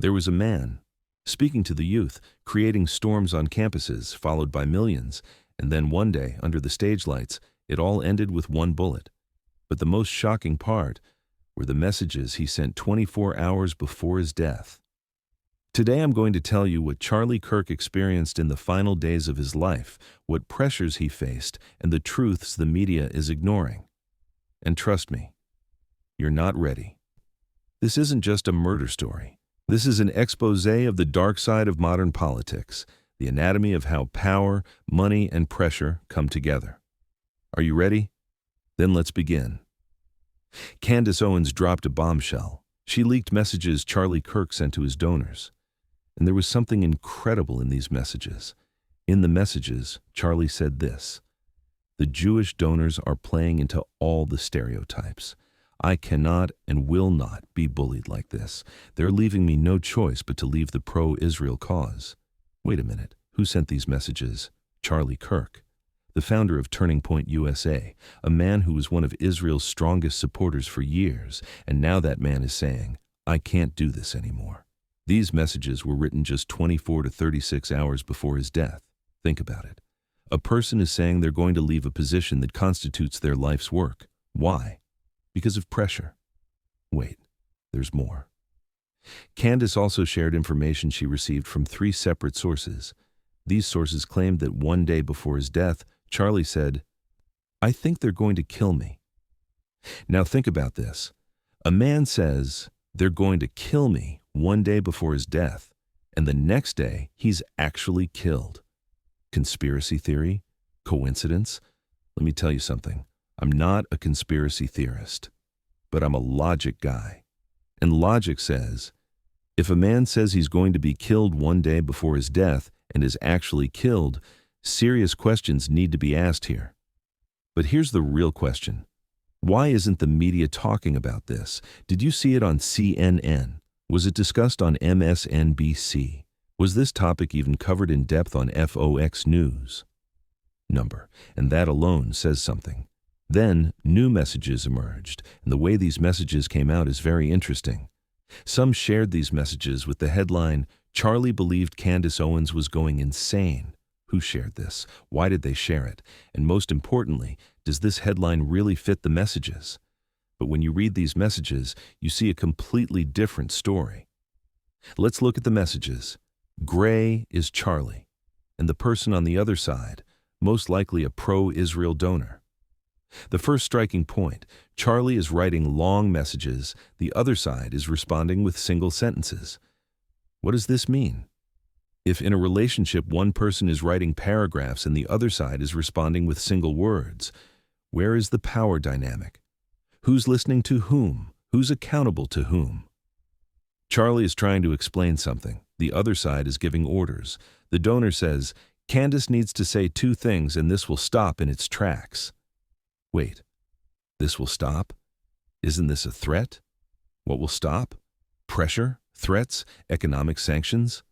There was a man, speaking to the youth, creating storms on campuses, followed by millions, and then one day, under the stage lights, it all ended with one bullet. But the most shocking part were the messages he sent 24 hours before his death. Today I'm going to tell you what Charlie Kirk experienced in the final days of his life, what pressures he faced, and the truths the media is ignoring. And trust me, you're not ready. This isn't just a murder story. This is an exposé of the dark side of modern politics, the anatomy of how power, money, and pressure come together. Are you ready? Then let's begin. Candace Owens dropped a bombshell. She leaked messages Charlie Kirk sent to his donors. And there was something incredible in these messages. In the messages, Charlie said this: "The Jewish donors are playing into all the stereotypes. I cannot and will not be bullied like this. They're leaving me no choice but to leave the pro-Israel cause." Wait a minute, who sent these messages? Charlie Kirk, the founder of Turning Point USA, a man who was one of Israel's strongest supporters for years, and now that man is saying, "I can't do this anymore." These messages were written just 24 to 36 hours before his death. Think about it. A person is saying they're going to leave a position that constitutes their life's work. Why? Because of pressure. Wait, there's more. Candace also shared information she received from 3 separate sources. These sources claimed that one day before his death, Charlie said, "I think they're going to kill me." Now think about this. A man says, "They're going to kill me," one day before his death, and the next day he's actually killed. Conspiracy theory? Coincidence? Let me tell you something. I'm not a conspiracy theorist, but I'm a logic guy. And logic says, if a man says he's going to be killed one day before his death and is actually killed, serious questions need to be asked here. But here's the real question. Why isn't the media talking about this? Did you see it on CNN? Was it discussed on MSNBC? Was this topic even covered in depth on FOX News? And that alone says something. Then, new messages emerged, and the way these messages came out is very interesting. Some shared these messages with the headline, "Charlie believed Candace Owens was going insane." Who shared this? Why did they share it? And most importantly, does this headline really fit the messages? But when you read these messages, you see a completely different story. Let's look at the messages. Gray is Charlie, and the person on the other side, most likely a pro-Israel donor. The first striking point, Charlie is writing long messages, the other side is responding with single sentences. What does this mean? If in a relationship one person is writing paragraphs and the other side is responding with single words, where is the power dynamic? Who's listening to whom? Who's accountable to whom? Charlie is trying to explain something. The other side is giving orders. The donor says, "Candace needs to say 2 things and this will stop in its tracks." Wait, this will stop? Isn't this a threat? What will stop? Pressure? Threats? Economic sanctions?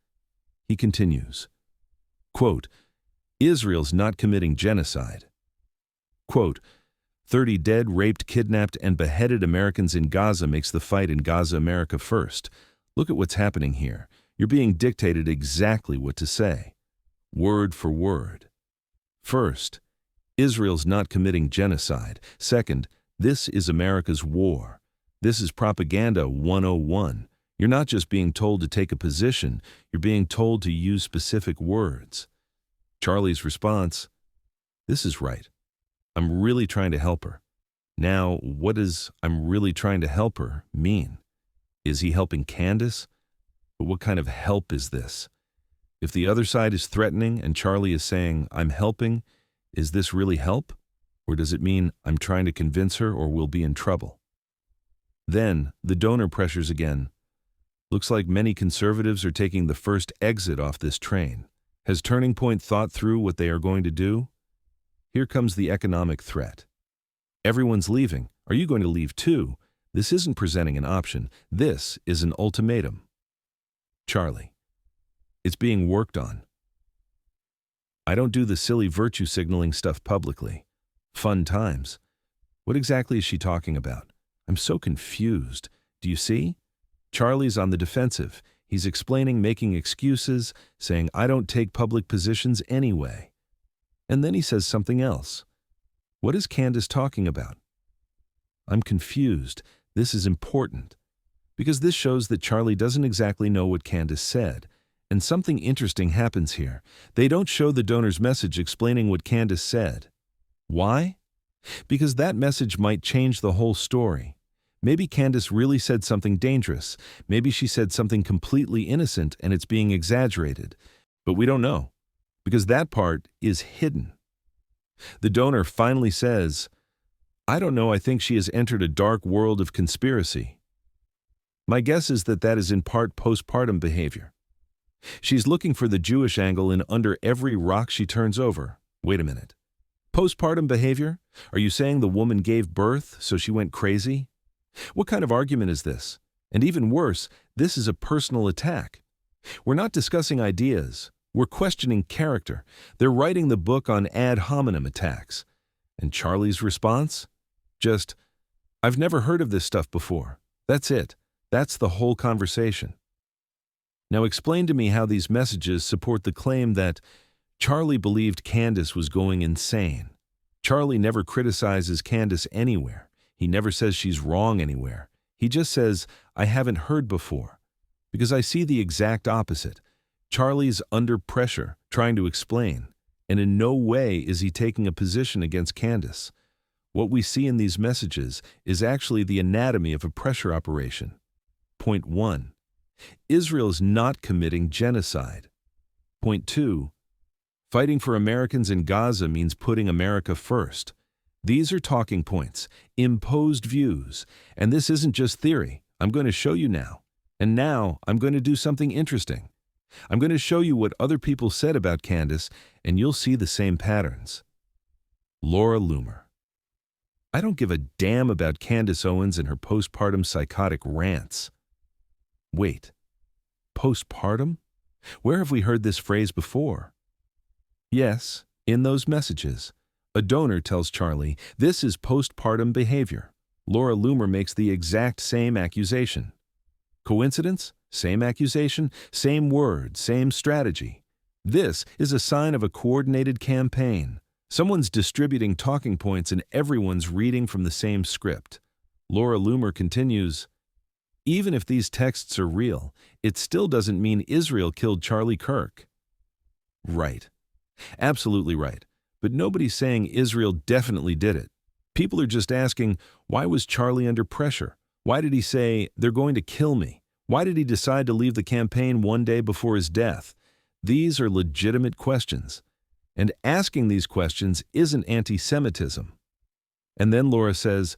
He continues, quote, "Israel's not committing genocide." Quote, 30 dead, raped, kidnapped, and beheaded Americans in Gaza makes the fight in Gaza America first. Look at what's happening here. You're being dictated exactly what to say, word for word. First, Israel's not committing genocide. Second, this is America's war. This is propaganda 101. You're not just being told to take a position, you're being told to use specific words. Charlie's response, "This is right. I'm really trying to help her." Now, what does "I'm really trying to help her" mean? Is he helping Candace? But what kind of help is this? If the other side is threatening and Charlie is saying, "I'm helping," is this really help? Or does it mean I'm trying to convince her or we'll be in trouble? Then, the donor pressures again. Looks like many conservatives are taking the first exit off this train. Has Turning Point thought through what they are going to do? Here comes the economic threat. Everyone's leaving. Are you going to leave too? This isn't presenting an option. This is an ultimatum. Charlie, it's being worked on. I don't do the silly virtue signaling stuff publicly. Fun times. What exactly is she talking about? I'm so confused. Do you see? Charlie's on the defensive. He's explaining, making excuses, saying, I don't take public positions anyway. And then he says something else. What is Candace talking about? I'm confused. This is important. Because this shows that Charlie doesn't exactly know what Candace said. And something interesting happens here. They don't show the donor's message explaining what Candace said. Why? Because that message might change the whole story. Maybe Candace really said something dangerous. Maybe she said something completely innocent and it's being exaggerated. But we don't know, because that part is hidden. The donor finally says, I don't know, I think she has entered a dark world of conspiracy. My guess is that is in part postpartum behavior. She's looking for the Jewish angle in under every rock she turns over. Wait a minute. Postpartum behavior? Are you saying the woman gave birth, so she went crazy? What kind of argument is this? And even worse, this is a personal attack. We're not discussing ideas. We're questioning character. They're writing the book on ad hominem attacks. And Charlie's response? Just, I've never heard of this stuff before. That's it. That's the whole conversation. Now explain to me how these messages support the claim that Charlie believed Candace was going insane. Charlie never criticizes Candace anywhere. He never says she's wrong anywhere. He just says, I haven't heard before. Because I see the exact opposite. Charlie's under pressure, trying to explain, and in no way is he taking a position against Candace. What we see in these messages is actually the anatomy of a pressure operation. Point 1. Israel is not committing genocide. Point 2. Fighting for Americans in Gaza means putting America first. These are talking points, imposed views, and this isn't just theory. I'm going to show you now. And now I'm going to do something interesting. I'm going to show you what other people said about Candace, and you'll see the same patterns. Laura Loomer. I don't give a damn about Candace Owens and her postpartum psychotic rants. Wait, postpartum? Where have we heard this phrase before? Yes, in those messages. A donor tells Charlie, this is postpartum behavior. Laura Loomer makes the exact same accusation. Coincidence? Same accusation, same word, same strategy. This is a sign of a coordinated campaign. Someone's distributing talking points and everyone's reading from the same script. Laura Loomer continues, even if these texts are real, it still doesn't mean Israel killed Charlie Kirk. Right. Absolutely right. But nobody's saying Israel definitely did it. People are just asking, why was Charlie under pressure? Why did he say, they're going to kill me? Why did he decide to leave the campaign one day before his death? These are legitimate questions. And asking these questions isn't anti-Semitism. And then Laura says,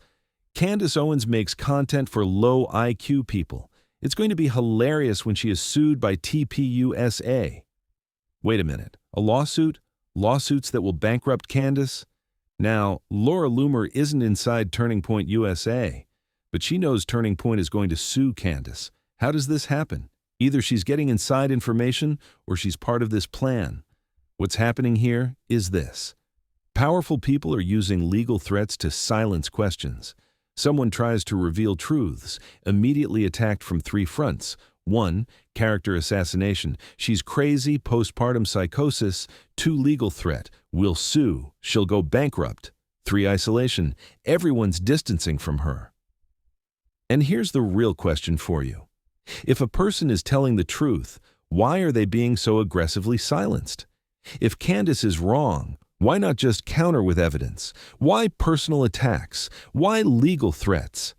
Candace Owens makes content for low IQ people. It's going to be hilarious when she is sued by TPUSA. Wait a minute, a lawsuit? Lawsuits that will bankrupt Candace? Now, Laura Loomer isn't inside Turning Point USA, but she knows Turning Point is going to sue Candace. How does this happen? Either she's getting inside information or she's part of this plan. What's happening here is this. Powerful people are using legal threats to silence questions. Someone tries to reveal truths, immediately attacked from 3 fronts. 1. Character assassination. She's crazy, postpartum psychosis. 2. Legal threat. We'll sue. She'll go bankrupt. 3. Isolation. Everyone's distancing from her. And here's the real question for you. If a person is telling the truth, why are they being so aggressively silenced? If Candace is wrong, why not just counter with evidence? Why personal attacks? Why legal threats?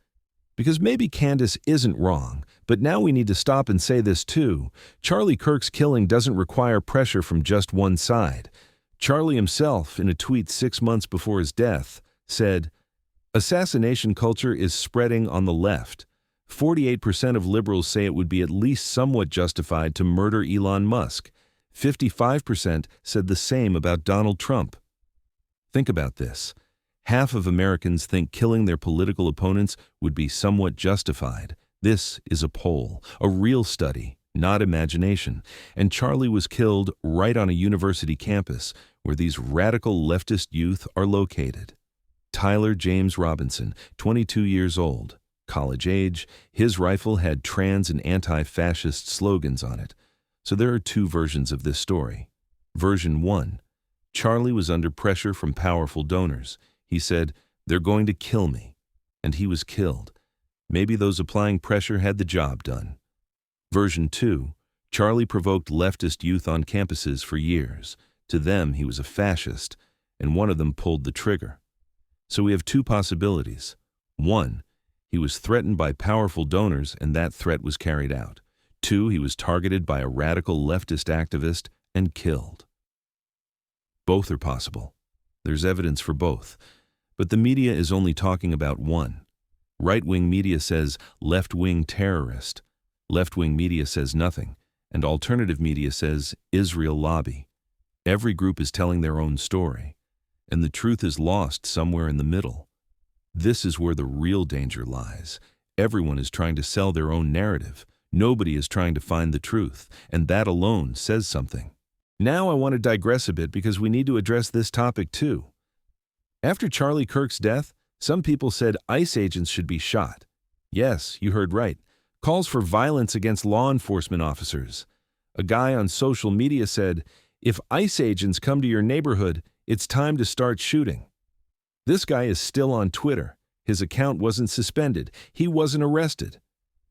Because maybe Candace isn't wrong, but now we need to stop and say this too. Charlie Kirk's killing doesn't require pressure from just one side. Charlie himself, in a tweet 6 months before his death, said, assassination culture is spreading on the left. 48% of liberals say it would be at least somewhat justified to murder Elon Musk. 55% said the same about Donald Trump. Think about this. Half of Americans think killing their political opponents would be somewhat justified. This is a poll, a real study, not imagination. And Charlie was killed right on a university campus where these radical leftist youth are located. Tyler James Robinson, 22 years old. college age. His rifle had trans and anti-fascist slogans on it. So there are two versions of this story. Version 1. Charlie was under pressure from powerful donors. He said, "They're going to kill me." And he was killed. Maybe those applying pressure had the job done. Version 2. Charlie provoked leftist youth on campuses for years. To them, he was a fascist, and one of them pulled the trigger. So we have two possibilities. 1. He was threatened by powerful donors, and that threat was carried out. 2. He was targeted by a radical leftist activist and killed. Both are possible. There's evidence for both. But the media is only talking about one. Right-wing media says left-wing terrorist. Left-wing media says nothing. And alternative media says Israel lobby. Every group is telling their own story. And the truth is lost somewhere in the middle. This is where the real danger lies. Everyone is trying to sell their own narrative. Nobody is trying to find the truth. And that alone says something. Now I want to digress a bit because we need to address this topic too. After Charlie Kirk's death, some people said ICE agents should be shot. Yes, you heard right. Calls for violence against law enforcement officers. A guy on social media said, "If ICE agents come to your neighborhood, it's time to start shooting." This guy is still on Twitter. His account wasn't suspended. He wasn't arrested.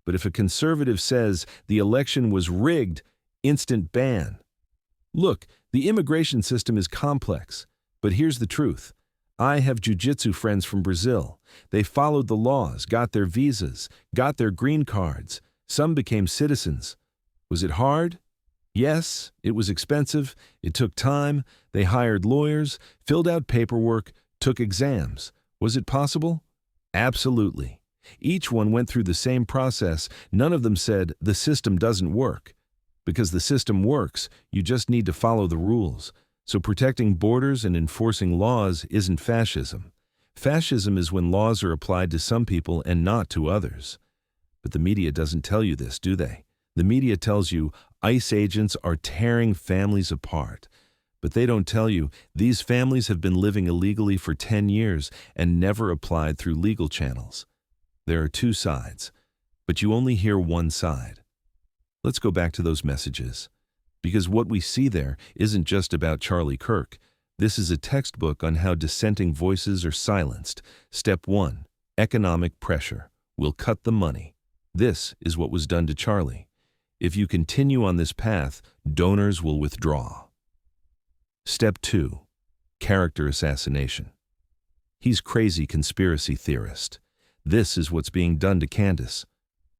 But if a conservative says the election was rigged, instant ban. Look, the immigration system is complex, but here's the truth. I have jiu-jitsu friends from Brazil. They followed the laws, got their visas, got their green cards. Some became citizens. Was it hard? Yes, it was expensive. It took time. They hired lawyers, filled out paperwork, took exams. Was it possible? Absolutely. Each one went through the same process. None of them said, "The system doesn't work." Because the system works, you just need to follow the rules. So protecting borders and enforcing laws isn't fascism. Fascism is when laws are applied to some people and not to others. But the media doesn't tell you this, do they? The media tells you ICE agents are tearing families apart. But they don't tell you these families have been living illegally for 10 years and never applied through legal channels. There are two sides, but you only hear one side. Let's go back to those messages. Because what we see there isn't just about Charlie Kirk. This is a textbook on how dissenting voices are silenced. Step 1. Economic pressure. We'll cut the money. This is what was done to Charlie. If you continue on this path, donors will withdraw. Step 2. Character assassination. He's crazy conspiracy theorist. This is what's being done to Candace.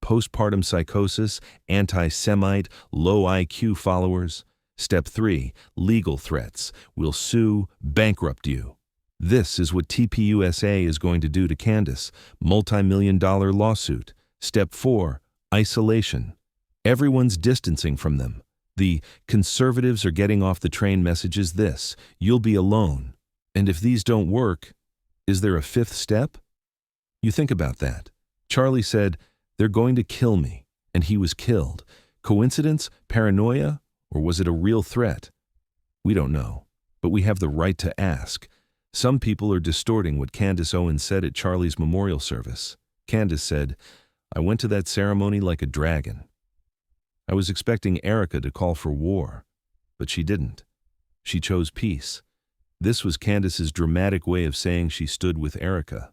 Postpartum psychosis, anti-Semite, low IQ followers. Step 3. Legal threats. We'll sue, bankrupt you. This is what TPUSA is going to do to Candace. Multi-million-dollar lawsuit. Step 4. Isolation. Everyone's distancing from them. The conservatives are getting off the train message is this: you'll be alone. And if these don't work, is there a fifth step? You think about that. Charlie said, "They're going to kill me," and he was killed. Coincidence? Paranoia? Or was it a real threat? We don't know, but we have the right to ask. Some people are distorting what Candace Owens said at Charlie's memorial service. Candace said, "I went to that ceremony like a dragon. I was expecting Erica to call for war, but she didn't. She chose peace." This was Candace's dramatic way of saying she stood with Erica.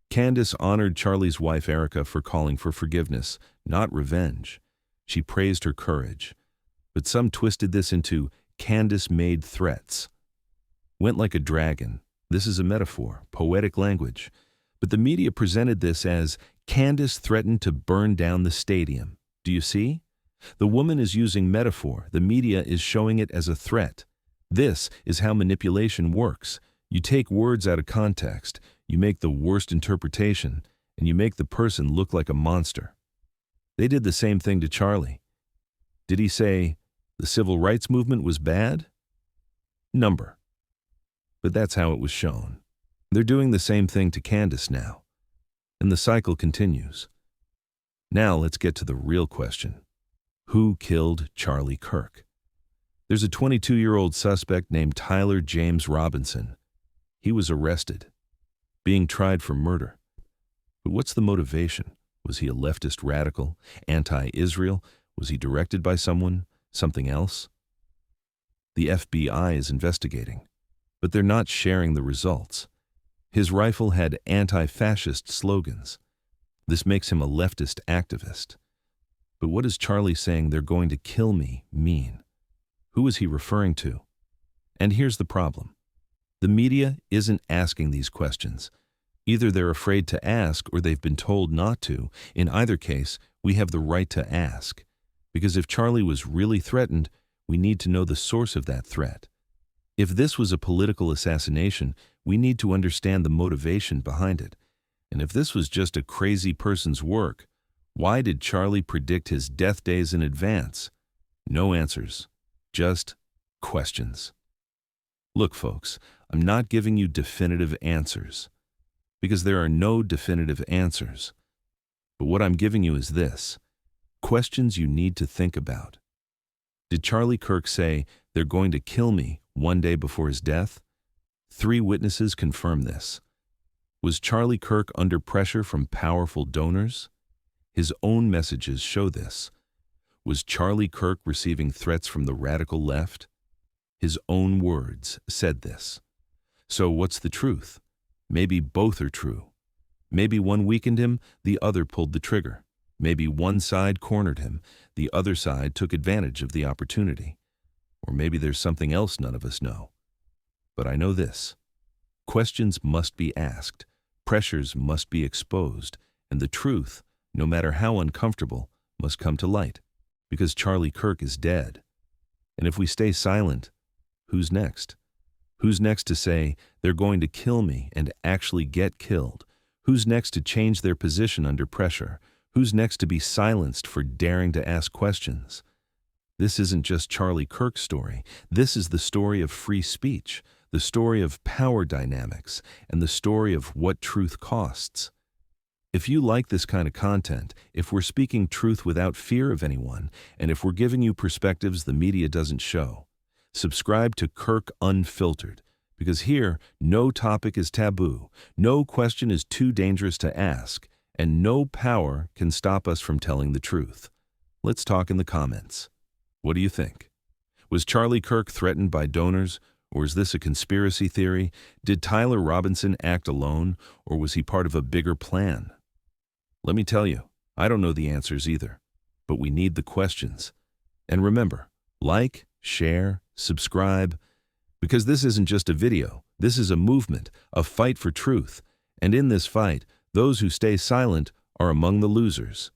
Candace honored Charlie's wife Erica for calling for forgiveness, not revenge. She praised her courage. But some twisted this into Candace made threats. Went like a dragon. This is a metaphor, poetic language. But the media presented this as Candace threatened to burn down the stadium. Do you see? The woman is using metaphor. The media is showing it as a threat. This is how manipulation works. You take words out of context. You make the worst interpretation, and you make the person look like a monster. They did the same thing to Charlie. Did he say the civil rights movement was bad? Number. But that's how it was shown. They're doing the same thing to Candace now. And the cycle continues. Now let's get to the real question. Who killed Charlie Kirk? There's a 22-year-old suspect named Tyler James Robinson. He was arrested, being tried for murder. But what's the motivation? Was he a leftist radical, anti-Israel? Was he directed by something else? The FBI is investigating, but they're not sharing the results. His rifle had anti-fascist slogans. This makes him a leftist activist. But what does Charlie saying they're going to kill me mean? Who is he referring to? And here's the problem. The media isn't asking these questions. Either they're afraid to ask or they've been told not to. In either case, we have the right to ask. Because if Charlie was really threatened, we need to know the source of that threat. If this was a political assassination, we need to understand the motivation behind it. And if this was just a crazy person's work, why did Charlie predict his death days in advance? No answers, just questions. Look, folks, I'm not giving you definitive answers, because there are no definitive answers. But what I'm giving you is this: questions you need to think about. Did Charlie Kirk say, "They're going to kill me," one day before his death? 3 witnesses confirm this. Was Charlie Kirk under pressure from powerful donors? His own messages show this. Was Charlie Kirk receiving threats from the radical left? His own words said this. So what's the truth? Maybe both are true. Maybe one weakened him, the other pulled the trigger. Maybe one side cornered him, the other side took advantage of the opportunity. Or maybe there's something else none of us know. But I know this: questions must be asked, pressures must be exposed, and the truth, no matter how uncomfortable, must come to light, because Charlie Kirk is dead. And if we stay silent, who's next? Who's next to say, "They're going to kill me," and actually get killed? Who's next to change their position under pressure? Who's next to be silenced for daring to ask questions? This isn't just Charlie Kirk's story. This is the story of free speech, the story of power dynamics, and the story of what truth costs. If you like this kind of content, if we're speaking truth without fear of anyone, and if we're giving you perspectives the media doesn't show, subscribe to Kirk Unfiltered, because here, no topic is taboo, no question is too dangerous to ask, and no power can stop us from telling the truth. Let's talk in the comments. What do you think? Was Charlie Kirk threatened by donors, or is this a conspiracy theory? Did Tyler Robinson act alone, or was he part of a bigger plan? Let me tell you, I don't know the answers either, but we need the questions. And remember, like, share, subscribe, because this isn't just a video, this is a movement, a fight for truth, and in this fight, those who stay silent are among the losers.